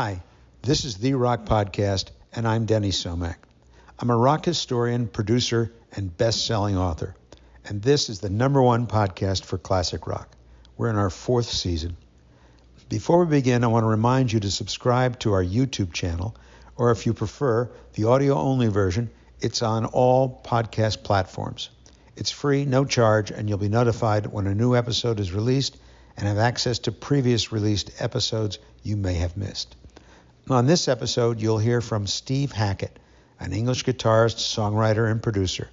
Hi, this is The Rock Podcast, and I'm Denny Somack. I'm a rock historian, producer, and best-selling author, and this is the #1 podcast for classic rock. We're in our 4th season. Before we begin, I want to remind you to subscribe to our YouTube channel, or if you prefer the audio-only version, it's on all podcast platforms. It's free, no charge, and you'll be notified when a new episode is released and have access to previous released episodes you may have missed. On this episode, you'll hear from Steve Hackett, an English guitarist, songwriter, and producer.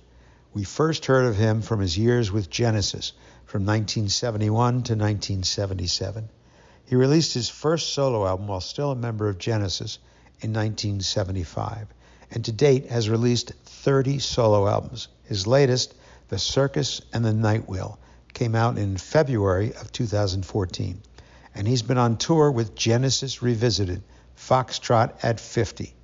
We first heard of him from his years with Genesis from 1971 to 1977. He released his first solo album while still a member of Genesis in 1975, and to date has released 30 solo albums. His latest, The Circus and the Nightwhale, came out in February of 2014, and he's been on tour with Genesis Revisited, Foxtrot at 50.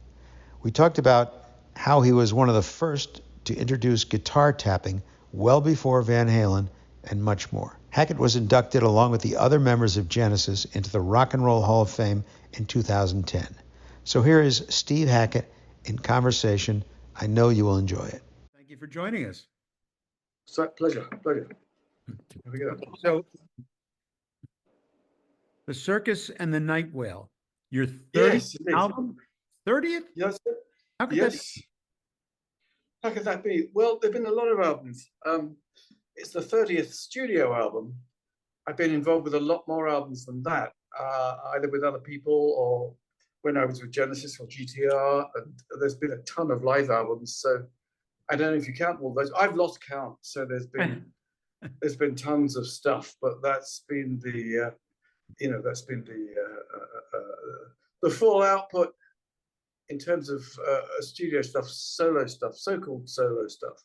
We talked about how he was one of the first to introduce guitar tapping well before Van Halen, and much more. Hackett was inducted along with the other members of Genesis into the Rock and Roll Hall of Fame in 2010. So here is Steve Hackett in conversation. I know you will enjoy it. Thank you for joining us. Pleasure. Here we go. So, The Circus and the Nightwhale, your 30th album? 30th? Yes. How could that be? How could that be? Well, there've been a lot of albums. It's the 30th studio album. I've been involved with a lot more albums than that, either with other people or when I was with Genesis or GTR. And there's been a ton of live albums. So I don't know if you count all those. I've lost count. So there's been tons of stuff, but that's been the the full output in terms of studio stuff, solo stuff, so-called solo stuff.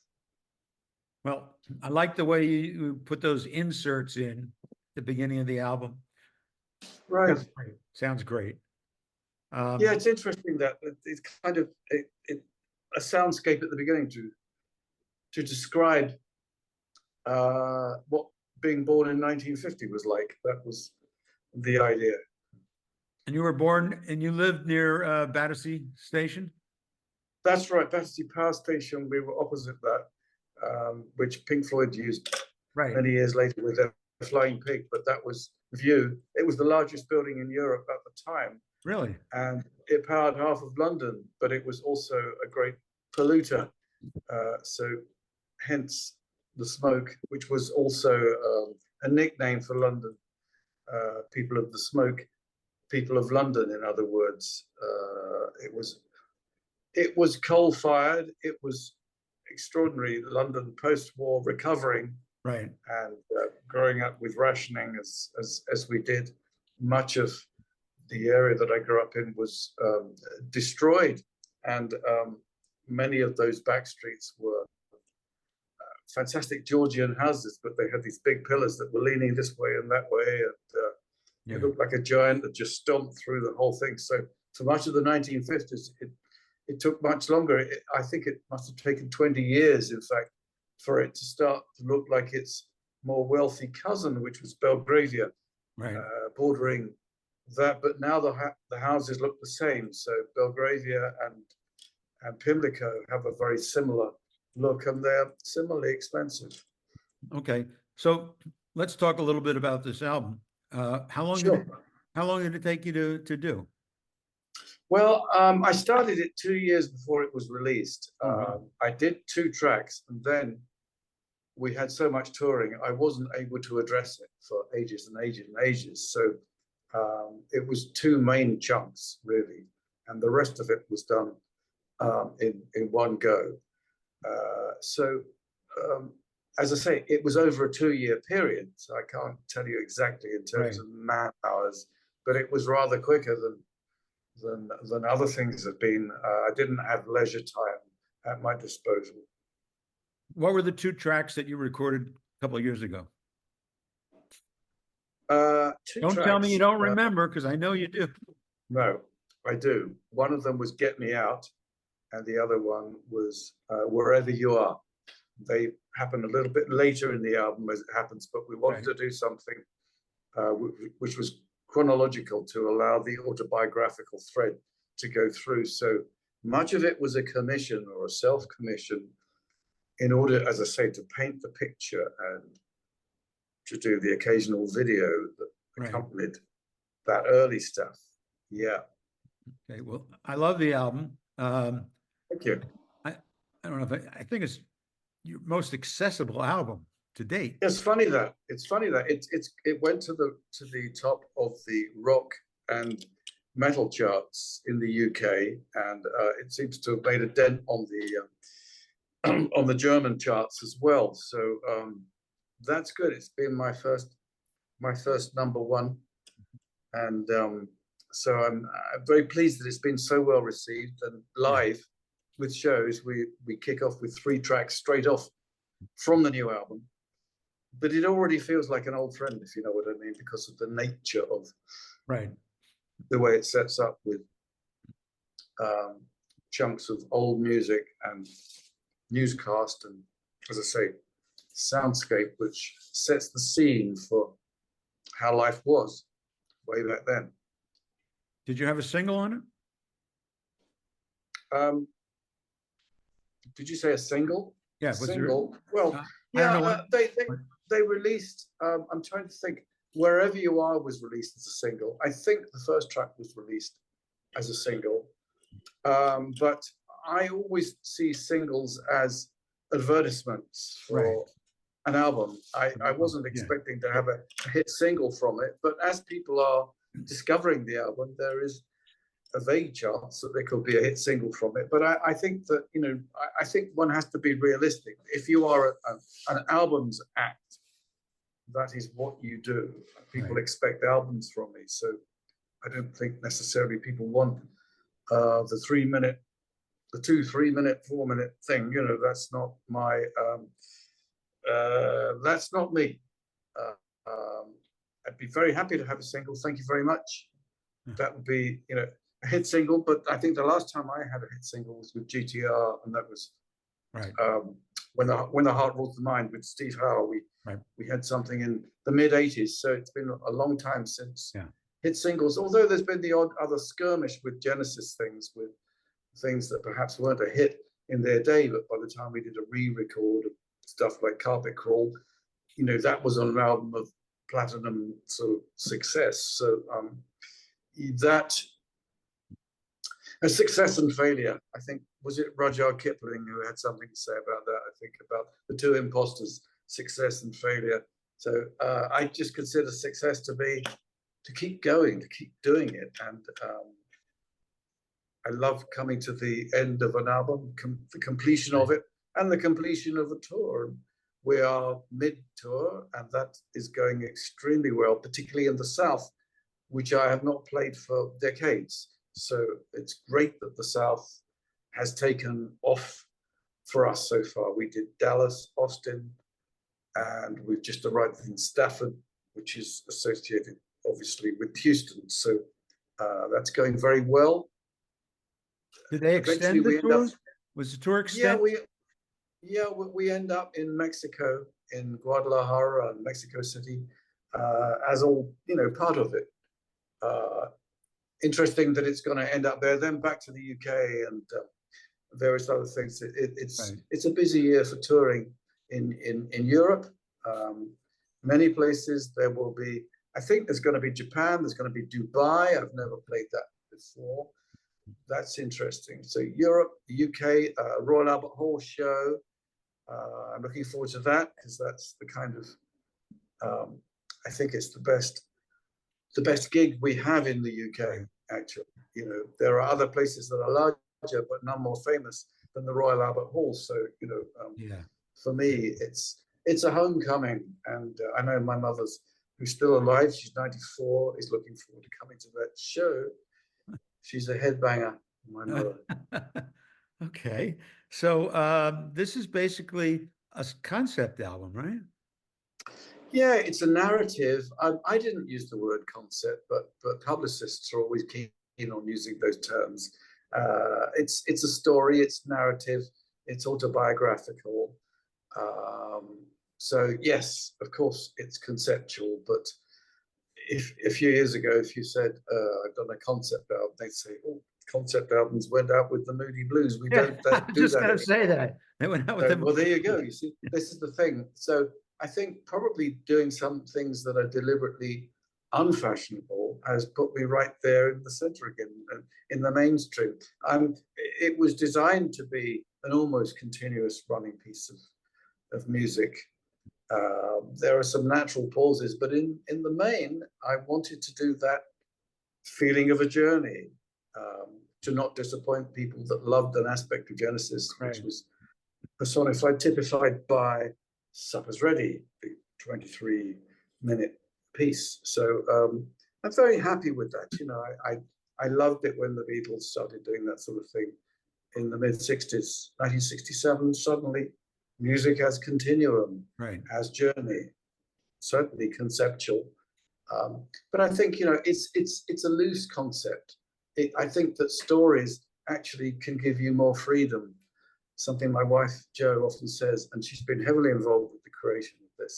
Well, I like the way you put those inserts in at the beginning of the album. Right. Sounds great. Yeah, it's interesting that it's kind of a soundscape at the beginning to describe what being born in 1950 was like. That was the idea. And you were born and you lived near Battersea Station? That's right, Battersea Power Station. We were opposite that, which Pink Floyd used many years later with their Flying Pig, but that was View. It was the largest building in Europe at the time. Really? And it powered half of London, but it was also a great polluter. So hence the smoke, which was also a nickname for London. People of the smoke, people of London, in other words. It was coal-fired. It was extraordinary. London post-war recovering, right, and growing up with rationing as we did. Much of the area that I grew up in was destroyed, and many of those back streets were fantastic Georgian houses, but they had these big pillars that were leaning this way and that way, and it looked like a giant that just stomped through the whole thing. So for much of the 1950s, it took much longer. I think it must have taken 20 years, in fact, for it to start to look like its more wealthy cousin, which was Belgravia, bordering that. But now the houses look the same. So Belgravia and Pimlico have a very similar look, and they're similarly expensive. Okay, so let's talk a little bit about this album. How long did it take you to do? Well, I started it 2 years before it was released. I did 2 tracks, and then we had so much touring, I wasn't able to address it for ages and ages and ages. So it was 2 main chunks, really, and the rest of it was done in one go. As I say, it was over a 2-year period, so I can't tell you exactly in terms of man hours, but it was rather quicker than other things have been. I didn't have leisure time at my disposal. What were the 2 tracks that you recorded a couple of years ago? Don't tell me you don't remember, because I know you do. No, I do. One of them was Get Me Out, and the other one was Wherever You Are. They happened a little bit later in the album, as it happens, but we wanted to do something which was chronological to allow the autobiographical thread to go through. So much of it was a commission or a self-commission in order, as I say, to paint the picture and to do the occasional video that accompanied that early stuff. Yeah. Okay, well, I love the album. Thank you. I don't know if I think it's your most accessible album to date. It's funny that it went to the top of the rock and metal charts in the UK, and it seems to have made a dent on the German charts as well. So that's good. It's been my first number one, and so I'm very pleased that it's been so well received. And live with shows, we kick off with 3 tracks straight off from the new album, but it already feels like an old friend, if you know what I mean, because of the nature of the way it sets up with chunks of old music and newscast and, as I say, soundscape, which sets the scene for how life was way back then. Did you have a single on it? Did you say a single? Yeah, single. Well, yeah, they released. I'm trying to think. Wherever You Are was released as a single. I think the first track was released as a single, but I always see singles as advertisements for an album. I wasn't expecting to have a hit single from it, but as people are discovering the album, there is a vague chance that there could be a hit single from it. But I think that, you know, I think one has to be realistic. If you are an albums act, that is what you do. People expect albums from me, so I don't think necessarily people want the 3-minute, the 2, 3-minute, 4-minute thing. You know, that's not my, that's not me. I'd be very happy to have a single. Thank you very much. That would be, you know, a hit single. But I think the last time I had a hit single was with GTR, and that was when the Heart Rules the Mind with Steve Howe. We had something in the mid-'80s, so it's been a long time since hit singles. Although there's been the odd other skirmish with Genesis things, with things that perhaps weren't a hit in their day, but by the time we did a re-record of stuff like Carpet Crawl, you know, that was on an album of platinum sort of success. So that a success and failure. I think, was it Rudyard Kipling who had something to say about that? I think about the 2 imposters. Success and failure. So I just consider success to be to keep going, to keep doing it. And I love coming to the end of an album, the completion of it, and the completion of a tour. We are mid-tour, and that is going extremely well, particularly in the South, which I have not played for decades. So it's great that the South has taken off for us so far. We did Dallas, Austin, and we've just arrived in Stafford, which is associated, obviously, with Houston. So that's going very well. Did they extend the tour? Was the tour extended? We end up in Mexico, in Guadalajara, Mexico City, as all, you know, part of it. Interesting that it's going to end up there, then back to the UK and various other things. It's a busy year for touring. In Europe, many places there will be, I think there's going to be Japan, there's going to be Dubai. I've never played that before. That's interesting. So Europe, the UK, Royal Albert Hall show. I'm looking forward to that because that's the kind of, I think it's the best gig we have in the UK, actually. You know, there are other places that are larger, but none more famous than the Royal Albert Hall. So, you know, for me, it's a homecoming, and I know my mother's, who's still alive, she's 94, is looking forward to coming to that show. She's a headbanger, my mother. Okay, so this is basically a concept album, right? Yeah, it's a narrative. I didn't use the word concept, but publicists are always keen on using those terms. It's a story, it's narrative, it's autobiographical. So yes, of course, it's conceptual, but a few years ago, if you said, I've done a concept album, they'd say, oh, concept albums went out with the Moody Blues. We don't I was do just that going to say anymore. that. They went out with So, them. well, there you go. You see, this is the thing. So I think probably doing some things that are deliberately unfashionable has put me right there in the center again, in the mainstream. It was designed to be an almost continuous running piece of music. There are some natural pauses, but in the main, I wanted to do that feeling of a journey, to not disappoint people that loved an aspect of Genesis, which was personified, typified by Supper's Ready, the 23-minute piece. So I'm very happy with that. You know, I loved it when the Beatles started doing that sort of thing in the mid-60s, 1967. Suddenly, music has continuum, has journey, certainly conceptual. But I think, you know, it's a loose concept. I think that stories actually can give you more freedom. Something my wife Jo often says, and she's been heavily involved with the creation of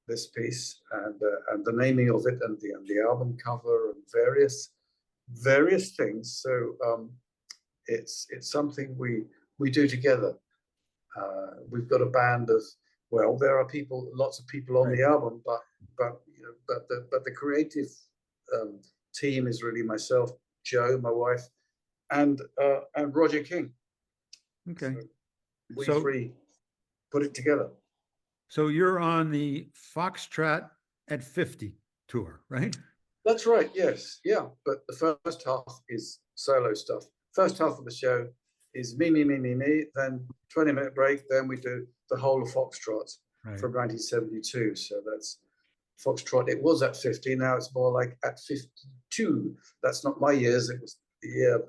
this piece and the naming of it and the album cover and various things. So it's something we do together. We've got a band of, well, there are lots of people on the album, but you know, but the creative team is really myself, Jo, my wife, and Roger King. Okay. So we three put it together. So you're on the Foxtrot at 50 tour, right? That's right. Yes. Yeah. But the first half is solo stuff. First half of the show is me. Then 20-minute break. Then we do the whole of Foxtrot from 1972. So that's Foxtrot. It was at 50. Now it's more like at 52. That's not my years. It was the year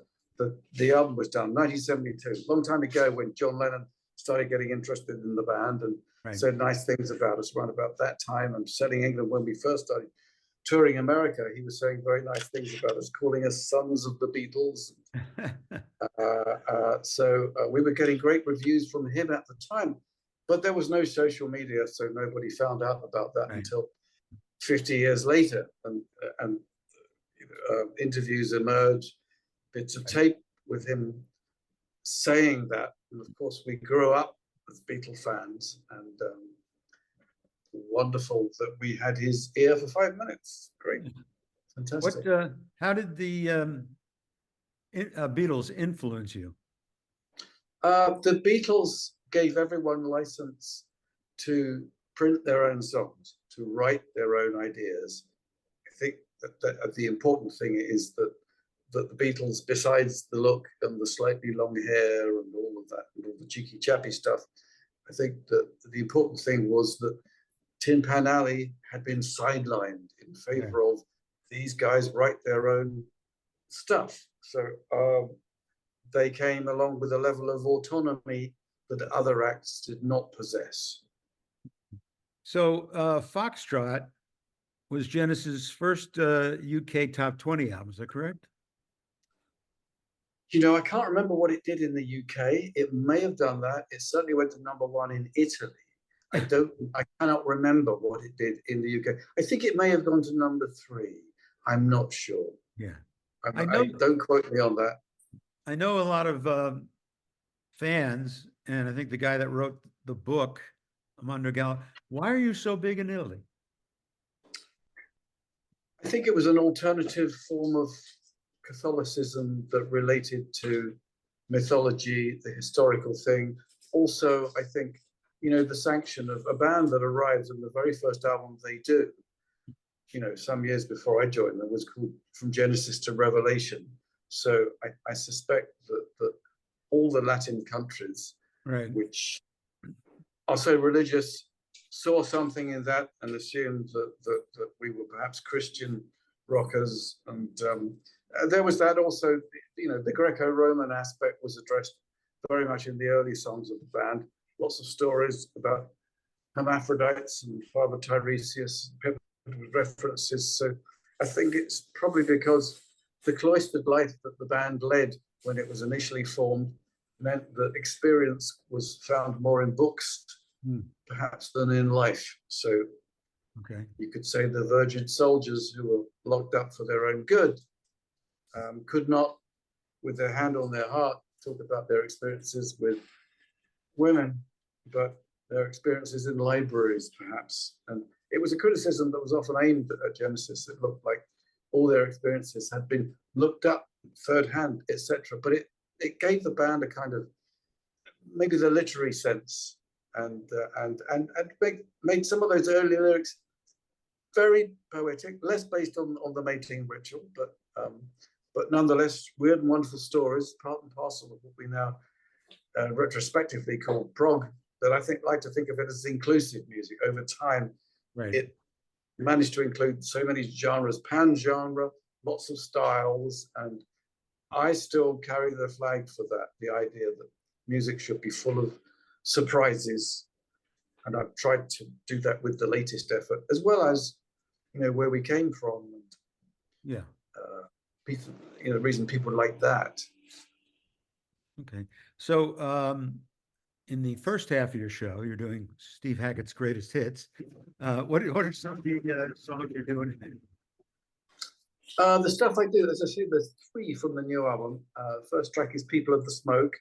the album was done, 1972. Long time ago, when John Lennon started getting interested in the band and said nice things about us around about that time, and Selling England when we first started touring America, he was saying very nice things about us, calling us sons of the Beatles. So we were getting great reviews from him at the time, but there was no social media, so nobody found out about that until 50 years later, and interviews emerged, bits of tape with him saying that. And of course, we grew up as Beatle fans, and wonderful that we had his ear for 5 minutes. Great, fantastic. How did the Beatles influence you? The Beatles gave everyone license to print their own songs, to write their own ideas. I think that the important thing is that the Beatles, besides the look and the slightly long hair and all of that, and all the cheeky chappy stuff, I think that the important thing was that Tin Pan Alley had been sidelined in favor of these guys write their own stuff. So they came along with a level of autonomy that other acts did not possess. So Foxtrot was Genesis' first UK top 20 album, is that correct? You know, I can't remember what it did in the UK. It may have done that. It certainly went to #1 in Italy. I cannot remember what it did in the UK. I think it may have gone to #3. I'm not sure. Yeah. Don't quote me on that. I know a lot of fans, and I think the guy that wrote the book, Armando Gallo, why are you so big in Italy? I think it was an alternative form of Catholicism that related to mythology, the historical thing. Also, I think, you know, the sanction of a band that arrives and the very first album they do, you know, some years before I joined them, was called From Genesis to Revelation. So I suspect that all the Latin countries, which are so religious, saw something in that and assumed that we were perhaps Christian rockers. And there was that also, you know, the Greco-Roman aspect was addressed very much in the early songs of the band. Lots of stories about hermaphrodites and Father Tiresias, with references. So I think it's probably because the cloistered life that the band led when it was initially formed meant that experience was found more in books, perhaps, than in life. So Okay. You could say the Virgin soldiers who were locked up for their own good could not, with their hand on their heart, talk about their experiences with women, but their experiences in libraries, perhaps. And it was a criticism that was often aimed at Genesis. It looked like all their experiences had been looked up third hand, etc. But it gave the band a kind of maybe the literary sense, and made some of those early lyrics very poetic, less based on the mating ritual, but nonetheless weird and wonderful stories, part and parcel of what we now retrospectively call prog. That I like to think of it as inclusive music. Over time, Right. it managed to include so many genres, pan-genre, lots of styles, and I still carry the flag for that, the idea that music should be full of surprises. And I've tried to do that with the latest effort, as well as, where we came from. And, yeah. The reason people like that. Okay. So in the first half of your show, you're doing Steve Hackett's greatest hits. What are some of the songs you're doing? The stuff I do, as I said, there's 3 from the new album. First track is People of the Smoke.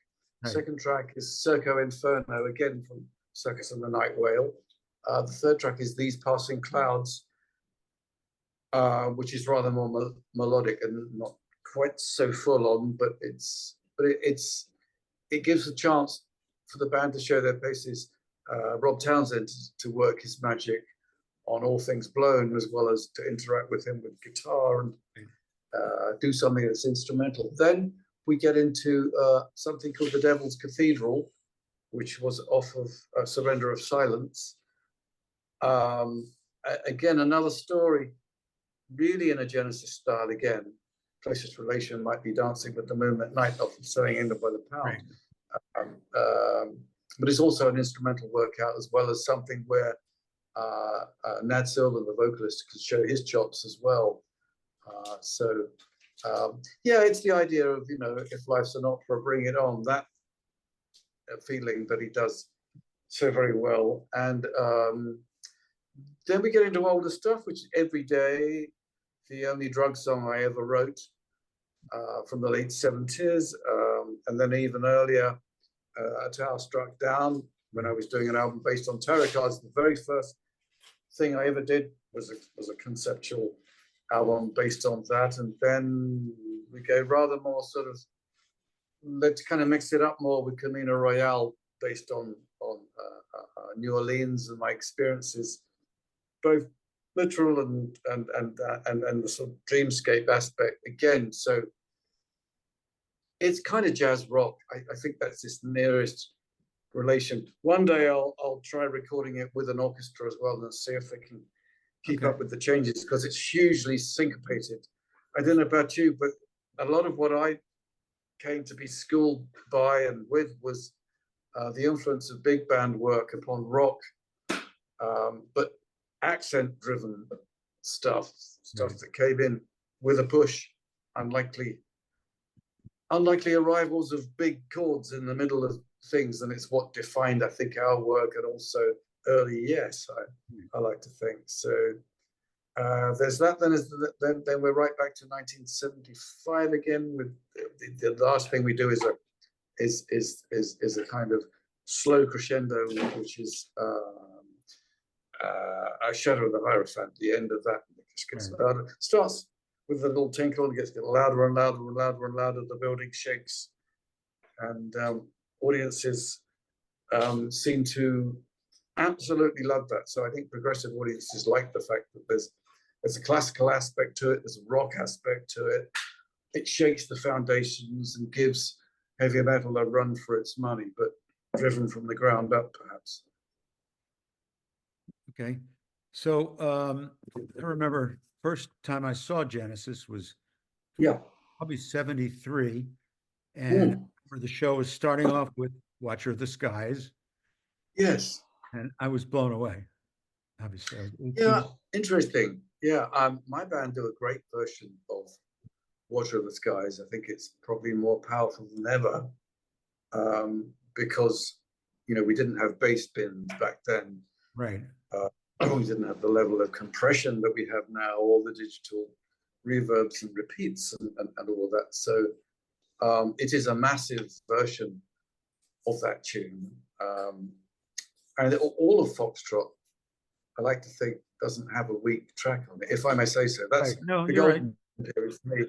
Right. Second track is Circo Inferno, again from Circus and the Nightwhale. The third track is These Passing Clouds, which is rather more melodic and not quite so full on, but it gives a chance for the band to show their paces. Rob Townsend to work his magic on All Things Blown, as well as to interact with him with guitar and do something that's instrumental. Then we get into something called The Devil's Cathedral, which was off of Surrender of Silence. Again, another story, really in a Genesis style again. Closest relation might be Dancing with the Moon at Night off of Sewing England by the Pound. Right. But it's also an instrumental workout, as well as something where Nad Silver, the vocalist, can show his chops as well. It's the idea of, if life's an opera, bring it on. That feeling that he does so very well. And then we get into older stuff, which is Every Day, the only drug song I ever wrote from the late 70s. And then even earlier, A Tower Struck Down, when I was doing an album based on tarot cards. The very first thing I ever did was a conceptual album based on that. And then we go rather more sort of, let's kind of mix it up more with Camino Royale, based on New Orleans and my experiences, both literal and the sort of dreamscape aspect again. So it's kind of jazz rock. I think that's its nearest relation. One day I'll try recording it with an orchestra as well and see if they can keep up with the changes, because it's hugely syncopated. I don't know about you, but a lot of what I came to be schooled by and with was the influence of big band work upon rock, but accent-driven stuff that came in with a push, unlikely arrivals of big chords in the middle of things, and it's what defined, I think, our work, and also early Yes, I like to think. So there's that. Then we're right back to 1975 again. With the last thing we do is a kind of slow crescendo, which is a Shadow of the Hierophant. The end of that just gets louder. Starts with a little tinkle and gets louder and louder and louder and louder. The building shakes, and audiences seem to absolutely love that. So I think progressive audiences like the fact that there's a classical aspect to it, there's a rock aspect to it. It shakes the foundations and gives heavy metal a run for its money, but driven from the ground up, perhaps. Okay. So I remember first time I saw Genesis was probably 73. And the show was starting off with Watcher of the Skies. Yes. And I was blown away, obviously. Yeah, interesting. Yeah, my band do a great version of Watcher of the Skies. I think it's probably more powerful than ever, because, we didn't have bass bins back then. Right. we didn't have the level of compression that we have now, all the digital reverbs and repeats and all of that. So it is a massive version of that tune. And all of Foxtrot, I like to think, doesn't have a weak track on it, if I may say so. That's right. No, the you're golden period for me.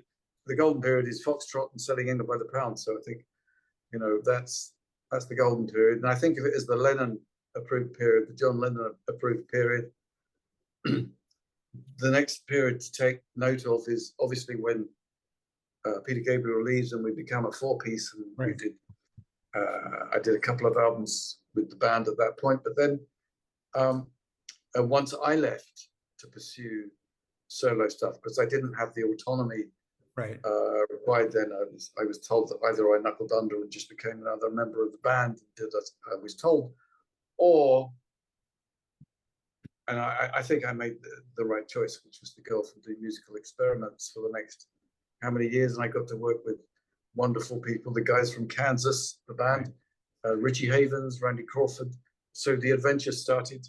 The golden period is Foxtrot and Selling England by the Pound. So I think, you know, that's the golden period. And I think of it as the Lennon approved period, the John Lennon approved period. The next period to take note of is obviously when Peter Gabriel leaves and we become a four-piece, and right. I did a couple of albums with the band at that point, but then once I left to pursue solo stuff, because I didn't have the autonomy right. required then, I was told that either I knuckled under and just became another member of the band, did as I was told, or, and I think I made the right choice, which was to go off and do musical experiments for the next how many years, and I got to work with wonderful people, the guys from Kansas, the band, Richie Havens, Randy Crawford. So the adventure started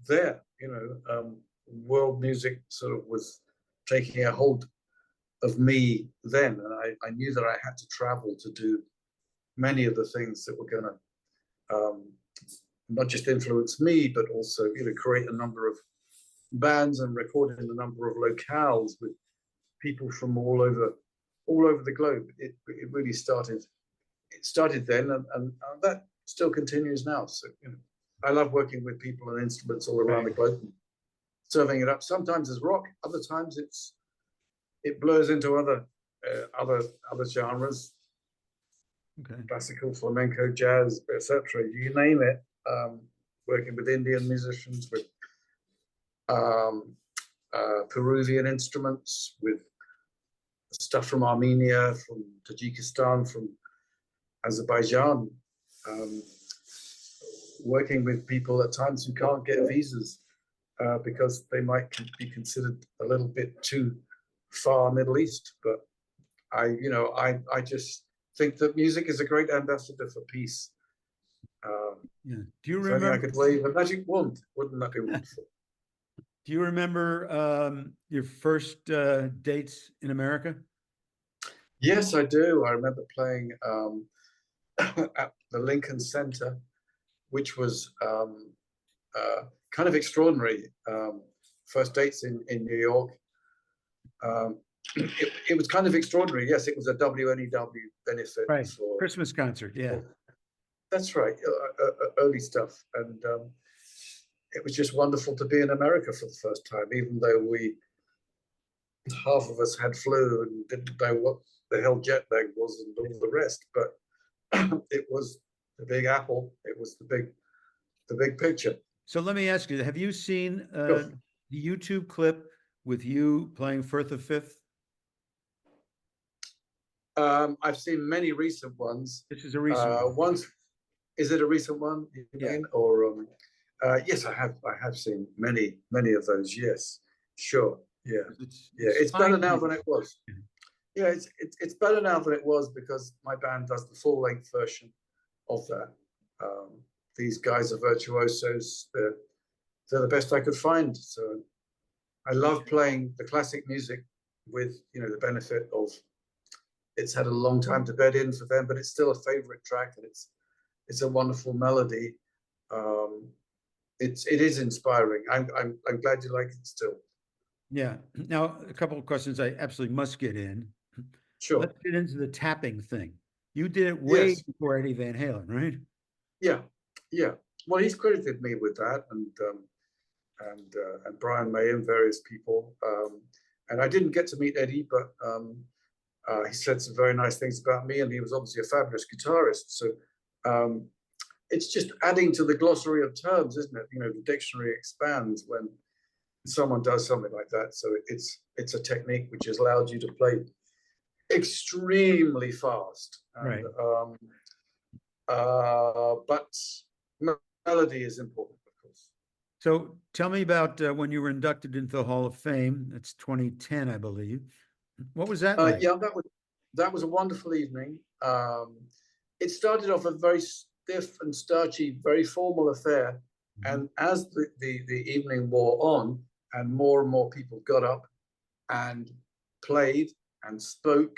there. You know, world music sort of was taking a hold of me then, and I knew that I had to travel to do many of the things that were going to not just influence me, but also, you know, create a number of bands and record in a number of locales with people from all over the globe. It really started. It started then, and that still continues now. So, you know, I love working with people and instruments all around the globe, and serving it up. Sometimes as rock, other times it blurs into other genres, classical, flamenco, jazz, etc. You name it. Working with Indian musicians, with Peruvian instruments, with stuff from Armenia, from Tajikistan, from Azerbaijan, working with people at times who can't get visas because they might be considered a little bit too far Middle East. But I just think that music is a great ambassador for peace. Yeah. Do you if remember? only I could wave a magic wand. Wouldn't that be wonderful? Do you remember your first dates in America? Yes, I do. I remember playing at the Lincoln Center, which was kind of extraordinary. First dates in New York. It was kind of extraordinary. Yes, it was a WNEW benefit for Christmas concert. Yeah, that's right. Early stuff, and it was just wonderful to be in America for the first time, even though half of us had flu and didn't know what the hell jet lag was and all the rest. But it was the Big Apple. It was the big picture. So let me ask you: have you seen the YouTube clip with you playing Firth of Fifth? I've seen many recent ones. This is a recent one. Is it a recent one? Yeah. Or yes, I have seen many of those. Yes, sure. Yeah, it's better now than it was. Yeah, it's better now than it was because my band does the full length version of that. These guys are virtuosos. They're the best I could find. So I love playing the classic music with, you know, the benefit of it's had a long time to bed in for them, but it's still a favorite track, and it's a wonderful melody. It is inspiring. I'm glad you like it still. Yeah. Now, a couple of questions I absolutely must get in. Sure. Let's get into the tapping thing. You did it way before Eddie Van Halen, right? Yeah. Well, he's credited me with that, and Brian May and various people. And I didn't get to meet Eddie, but he said some very nice things about me, and he was obviously a fabulous guitarist. So it's just adding to the glossary of terms, isn't it? You know, the dictionary expands when someone does something like that. So it's a technique which has allowed you to play extremely fast. And, but melody is important, of course. So tell me about when you were inducted into the Hall of Fame. That's 2010, I believe. What was that like? Yeah, that was a wonderful evening. It started off a very stiff and starchy, very formal affair And as the evening wore on and more people got up and played and spoke,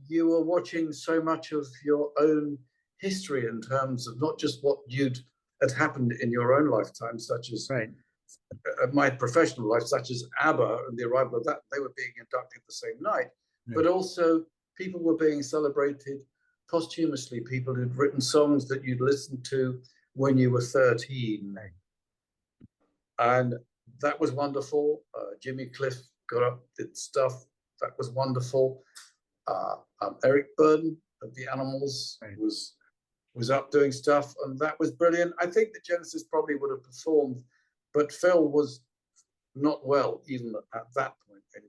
you were watching so much of your own history in terms of not just what had happened in your own lifetime, such as my professional life, such as ABBA and the arrival of that, they were being inducted the same night, but also people were being celebrated posthumously, people who'd written songs that you'd listened to when you were 13. And that was wonderful. Jimmy Cliff got up, did stuff. That was wonderful. Eric Burdon of the Animals was up doing stuff, and that was brilliant. I think that Genesis probably would have performed, but Phil was not well even at that point. And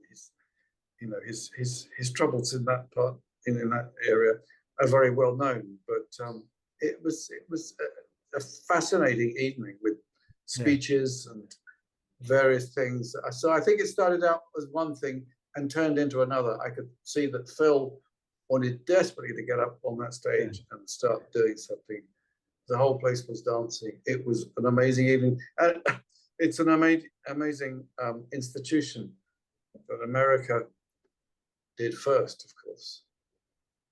his troubles in that part, in that area, are very well known. But it was a fascinating evening with speeches and various things. So I think it started out as one thing and turned into another. I could see that Phil wanted desperately to get up on that stage and start doing something. The whole place was dancing. It was an amazing evening. It's an amazing institution that America did first, of course.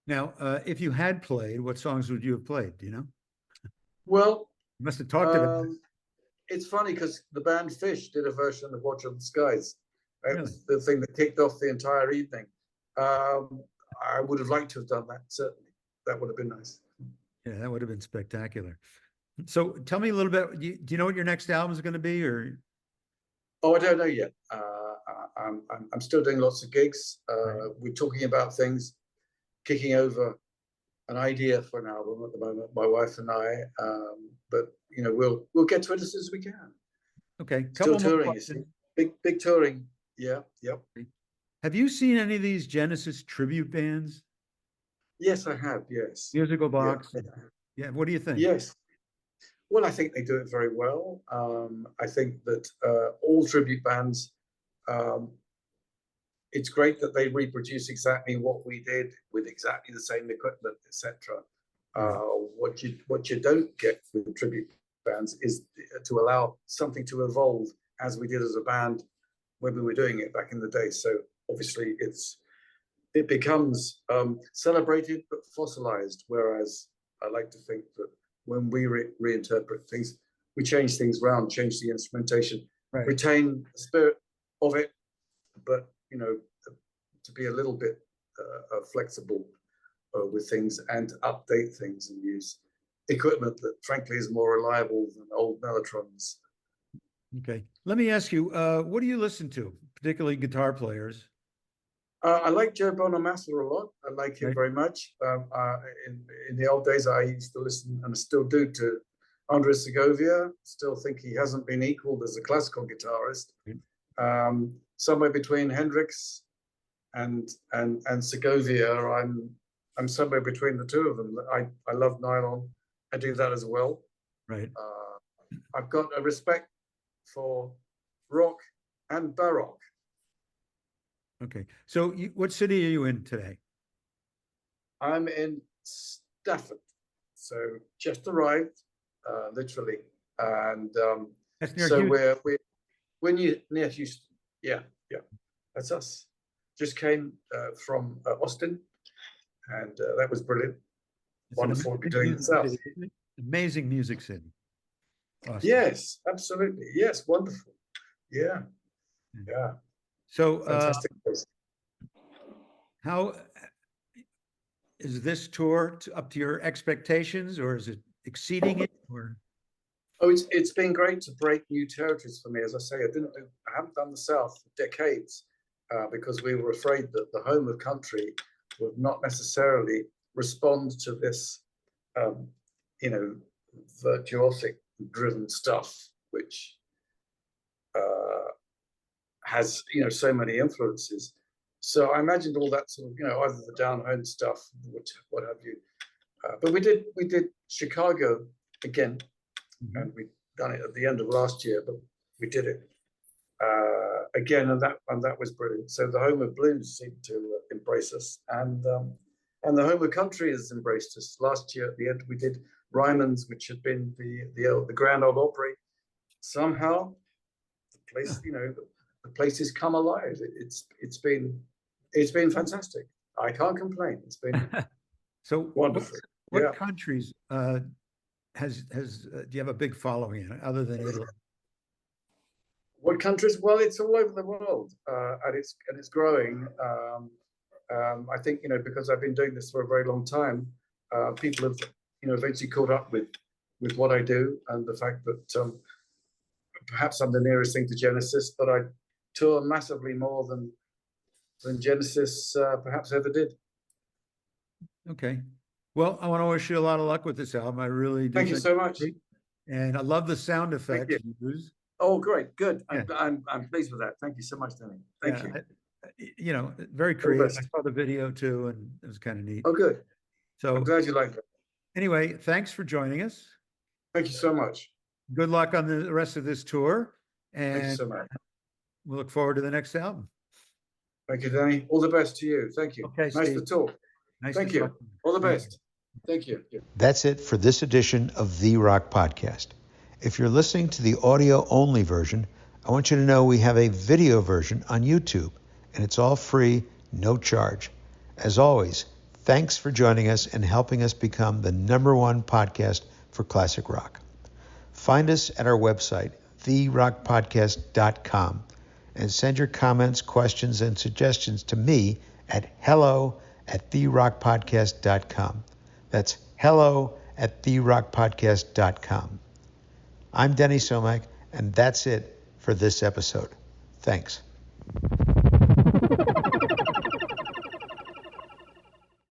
Now, if you had played, what songs would you have played? Do you know? Well, you must have talked about it. It's funny because the band Fish did a version of Watch of the Skies. It was the thing that kicked off the entire evening. I would have liked to have done that, certainly. That would have been nice. Yeah, that would have been spectacular. So tell me a little bit, do you know what your next album is going to be? Or? Oh, I don't know yet. I'm still doing lots of gigs. We're talking about things, kicking over an idea for an album at the moment, my wife and I. But we'll get to it as soon as we can. Okay. Still touring, you see. Big touring. Yeah. Yep. Have you seen any of these Genesis tribute bands? Yes, I have. Yes. Musical Box. Yeah. What do you think? Yes. Well, I think they do it very well. I think that all tribute bands, it's great that they reproduce exactly what we did with exactly the same equipment, etc. What you don't get with tribute bands is to allow something to evolve as we did as a band when we were doing it back in the day. So obviously it becomes celebrated but fossilized, whereas I like to think that when we reinterpret things, we change things around, change the instrumentation, retain the spirit of it, but to be a little bit flexible with things and update things and use equipment that frankly is more reliable than old Mellotrons. Okay, let me ask you, what do you listen to, particularly guitar players? I like Joe Bonamassa a lot. I like him very much. In the old days, I used to listen, and I still do, to Andres Segovia. Still think he hasn't been equaled as a classical guitarist. Somewhere between Hendrix and Segovia, I'm somewhere between the two of them. I love nylon. I do that as well. Right. I've got a respect for rock and baroque. Okay. So what city are you in today? I'm in Stafford. So just arrived, literally. And that's near so Houston. we're near Houston. Yeah. That's us. Just came from Austin, and that was brilliant. It's wonderful to be doing it south. Amazing music city. Austin. Yes, absolutely. Yes, wonderful. Yeah. So fantastic place. How is this tour up to your expectations, or is it exceeding it? Or oh, it's been great to break new territories for me. As I say, I haven't done the South for decades because we were afraid that the home of country would not necessarily respond to this, virtuosic driven stuff, which has so many influences. So I imagined all that sort of either the down home stuff, what have you. But we did Chicago again, and we'd done it at the end of last year, but we did it again, and that was brilliant. So the home of blues seemed to embrace us, and the home of country has embraced us. Last year at the end, we did Ryman's, which had been the Grand Ole Opry. Somehow, the place, the place has come alive. It's been fantastic. I can't complain. It's been so wonderful. What countries do you have a big following in, other than Italy? What countries? Well, it's all over the world, and it's growing. I think because I've been doing this for a very long time, people have eventually caught up with what I do, and the fact that perhaps I'm the nearest thing to Genesis, but I tour massively more than Genesis perhaps ever did. Okay. Well, I want to wish you a lot of luck with this album. I really do. Thank you so much. And I love the sound effects you use. Oh, great. Good. Yeah. I'm pleased with that. Thank you so much, Denny. Thank you. Very creative. I saw the video too, and it was kind of neat. Oh, good. So I'm glad you liked it. Anyway, thanks for joining us. Thank you so much. Good luck on the rest of this tour. And thank you so much. We'll look forward to the next album. Thank you, Denny. All the best to you. Thank you. Okay, nice Steve. to talk. Thank you. All the best. Thank you. That's it for this edition of The Rock Podcast. If you're listening to the audio-only version, I want you to know we have a video version on YouTube, and it's all free, no charge. As always, thanks for joining us and helping us become the #1 podcast for classic rock. Find us at our website, therockpodcast.com, and send your comments, questions, and suggestions to me at hello@therockpodcast.com. That's hello@therockpodcast.com. I'm Denny Somack, and that's it for this episode. Thanks.